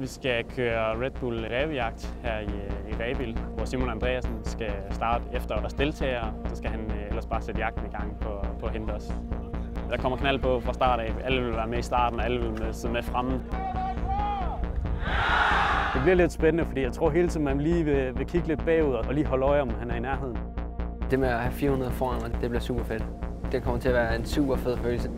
Vi skal køre Red Bull rævejagt her i Rebild, hvor Simon Andreasen skal starte efter os deltagere. Så skal han ellers bare sætte jagten i gang på at hente os. Der kommer knald på fra start af. Alle vil være med i starten, og alle vil sidde med fremme. Det bliver lidt spændende, fordi jeg tror hele tiden, man lige vil kigge lidt bagud og lige holde øje, om han er i nærheden. Det med at have 400 foran mig, det bliver super fedt. Det kommer til at være en super fed følelse.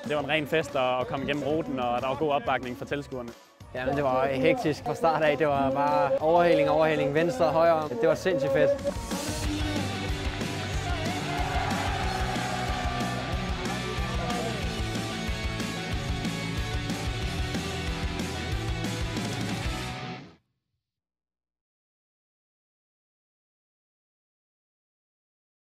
Det var en ren fest at komme igennem ruten, og der var god opbakning fra tilskuerne. Ja, men det var hektisk fra start af. Det var bare overhaling, venstre og højre. Det var sindssygt fedt.